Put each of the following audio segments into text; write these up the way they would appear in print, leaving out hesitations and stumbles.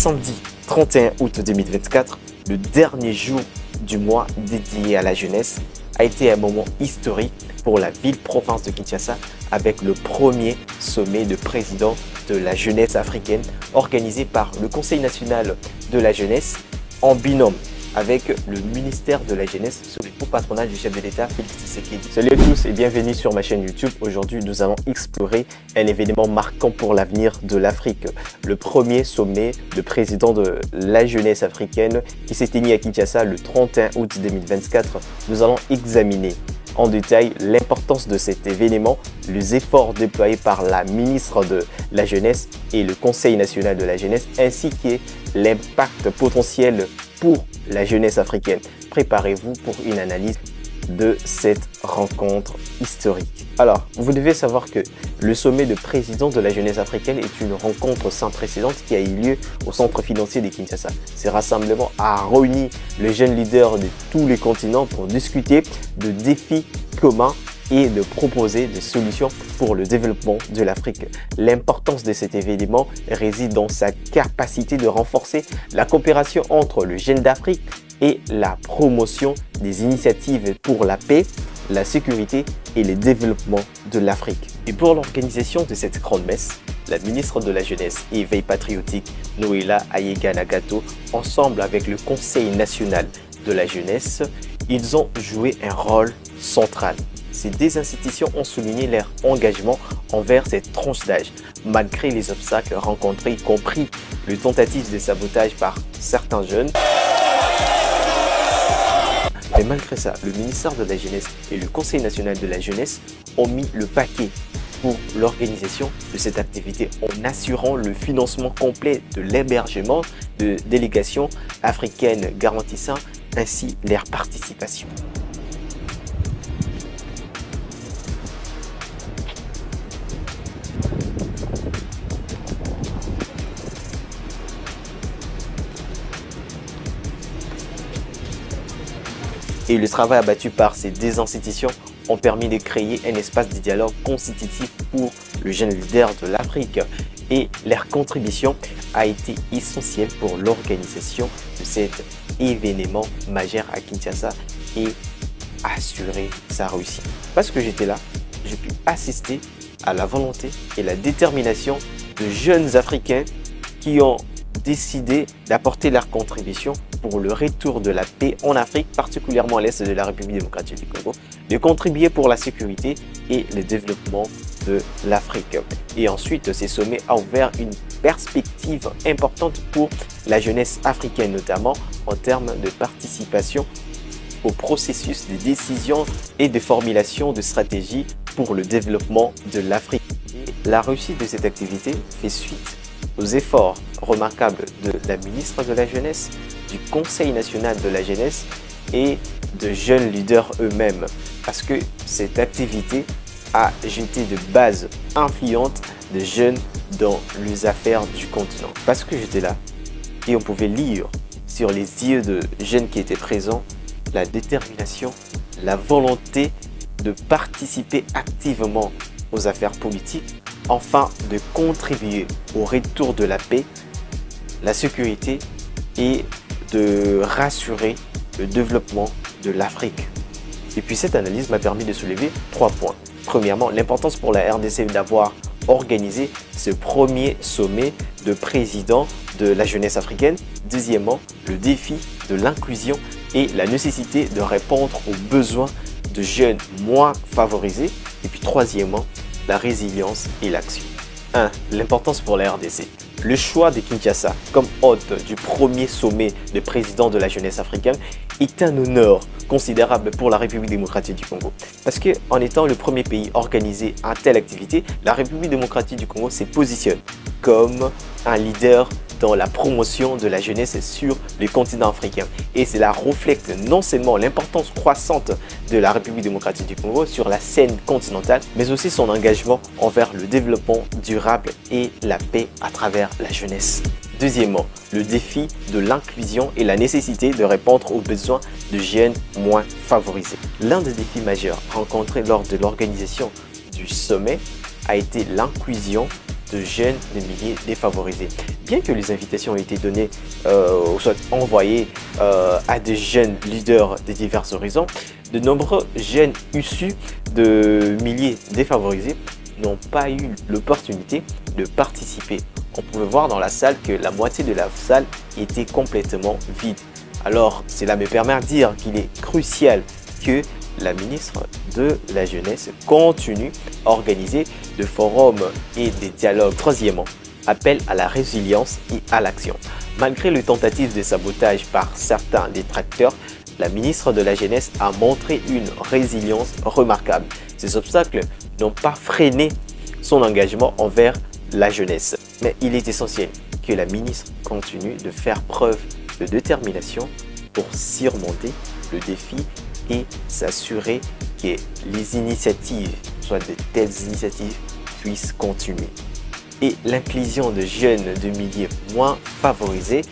samedi 31 août 2024, le dernier jour du mois dédié à la jeunesse, a été un moment historique pour la ville-province de Kinshasa avec le premier sommet de présidents de la jeunesse africaine organisé par le Conseil national de la jeunesse en binôme avec le ministère de la Jeunesse sous le patronage du chef de l'État, Félix Tshisekedi. Salut à tous et bienvenue sur ma chaîne YouTube. Aujourd'hui, nous allons explorer un événement marquant pour l'avenir de l'Afrique. Le premier sommet de présidents de la jeunesse africaine qui s'est tenu à Kinshasa le 31 août 2024. Nous allons examiner en détail l'importance de cet événement, les efforts déployés par la ministre de la Jeunesse et le Conseil national de la jeunesse, ainsi que l'impact potentiel pour la jeunesse africaine. Préparez-vous pour une analyse de cette rencontre historique. Alors, vous devez savoir que le sommet de présidents de la jeunesse africaine est une rencontre sans précédent qui a eu lieu au centre financier de Kinshasa. Ce rassemblement a réuni les jeunes leaders de tous les continents pour discuter de défis communs et de proposer des solutions pour le développement de l'Afrique. L'importance de cet événement réside dans sa capacité de renforcer la coopération entre le jeune d'Afrique et la promotion des initiatives pour la paix, la sécurité et le développement de l'Afrique. Et pour l'organisation de cette grande messe, la ministre de la Jeunesse et Veille patriotique, Noéla Ayega-Nagato, ensemble avec le Conseil national de la jeunesse, ils ont joué un rôle central. Ces deux institutions ont souligné leur engagement envers cette tranche d'âge, malgré les obstacles rencontrés, y compris les tentatives de sabotage par certains jeunes. Mais malgré ça, le ministère de la Jeunesse et le Conseil national de la jeunesse ont mis le paquet pour l'organisation de cette activité en assurant le financement complet de l'hébergement de délégations africaines garantissant ainsi leur participation. Et le travail abattu par ces deux institutions ont permis de créer un espace de dialogue constitutif pour le jeune leader de l'Afrique. Et leur contribution a été essentielle pour l'organisation de cet événement majeur à Kinshasa et assurer sa réussite. Parce que j'étais là, j'ai pu assister à la volonté et la détermination de jeunes Africains qui ont décidé d'apporter leur contribution pour le retour de la paix en Afrique, particulièrement à l'est de la République démocratique du Congo, de contribuer pour la sécurité et le développement de l'Afrique. Et ensuite, ces sommets ont ouvert une perspective importante pour la jeunesse africaine, notamment en termes de participation au processus de décision et de formulation de stratégies pour le développement de l'Afrique. La réussite de cette activité fait suite aux efforts remarquables de la ministre de la Jeunesse, du Conseil national de la jeunesse et de jeunes leaders eux-mêmes. Parce que cette activité a jeté de bases influentes de jeunes dans les affaires du continent. Parce que j'étais là et on pouvait lire sur les yeux de jeunes qui étaient présents la détermination, la volonté de participer activement aux affaires politiques, enfin de contribuer au retour de la paix, la sécurité et de rassurer le développement de l'Afrique. Et puis cette analyse m'a permis de soulever 3 points. Premièrement, l'importance pour la RDC d'avoir organisé ce premier sommet de présidents de la jeunesse africaine. Deuxièmement, le défi de l'inclusion et la nécessité de répondre aux besoins de jeunes moins favorisés. Et puis troisièmement, la résilience et l'action. 1. L'importance pour la RDC. Le choix de Kinshasa comme hôte du premier sommet de présidents de la jeunesse africaine est un honneur considérable pour la République démocratique du Congo. Parce qu'en étant le premier pays organisé à telle activité, la République démocratique du Congo se positionne comme un leader dans la promotion de la jeunesse sur le continent africain. Et cela reflète non seulement l'importance croissante de la République démocratique du Congo sur la scène continentale, mais aussi son engagement envers le développement durable et la paix à travers la jeunesse. Deuxièmement, le défi de l'inclusion et la nécessité de répondre aux besoins de jeunes moins favorisés. L'un des défis majeurs rencontrés lors de l'organisation du sommet a été l'inclusion de jeunes de milieux défavorisés. Bien que les invitations aient été données ou soit envoyées à des jeunes leaders de divers horizons, de nombreux jeunes issus de milieux défavorisés n'ont pas eu l'opportunité de participer. On pouvait voir dans la salle que la moitié de la salle était complètement vide. Alors, cela me permet de dire qu'il est crucial que la ministre de la Jeunesse continue à organiser des forums et des dialogues. Troisièmement, appel à la résilience et à l'action. Malgré les tentatives de sabotage par certains détracteurs, la ministre de la Jeunesse a montré une résilience remarquable. Ces obstacles n'ont pas freiné son engagement envers la jeunesse. Mais il est essentiel que la ministre continue de faire preuve de détermination pour surmonter le défi et s'assurer que les initiatives, soit de telles initiatives, puissent continuer. Et l'inclusion de jeunes de milieux moins favorisés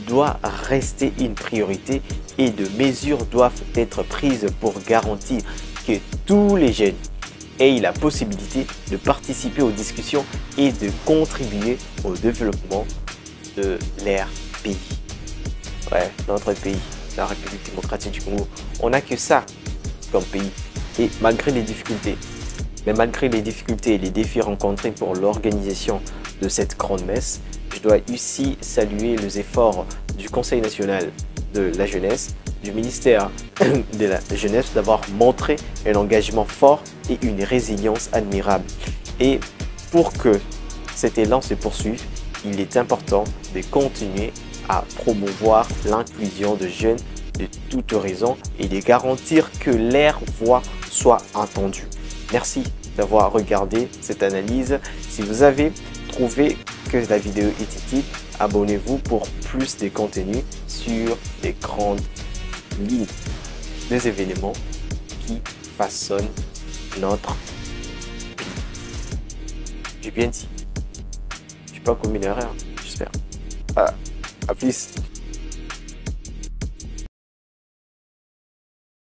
doit rester une priorité et de mesures doivent être prises pour garantir que tous les jeunes aient la possibilité de participer aux discussions et de contribuer au développement de leur pays. Ouais, notre pays, la République démocratique du Congo, on n'a que ça comme pays. Et malgré les difficultés et les défis rencontrés pour l'organisation de cette grande messe, je dois ici saluer les efforts du Conseil national de la jeunesse, du ministère de la jeunesse d'avoir montré un engagement fort et une résilience admirable. Et pour que cet élan se poursuive, il est important de continuer à promouvoir l'inclusion de jeunes de tout horizon et de garantir que leur voix soit entendue. Merci d'avoir regardé cette analyse. Si vous avez trouvé que la vidéo est utile, abonnez-vous pour plus de contenu sur les grandes lignes des événements qui façonnent notre pays. J'ai bien dit. Je n'ai pas commis une erreur, j'espère. Voilà. À plus.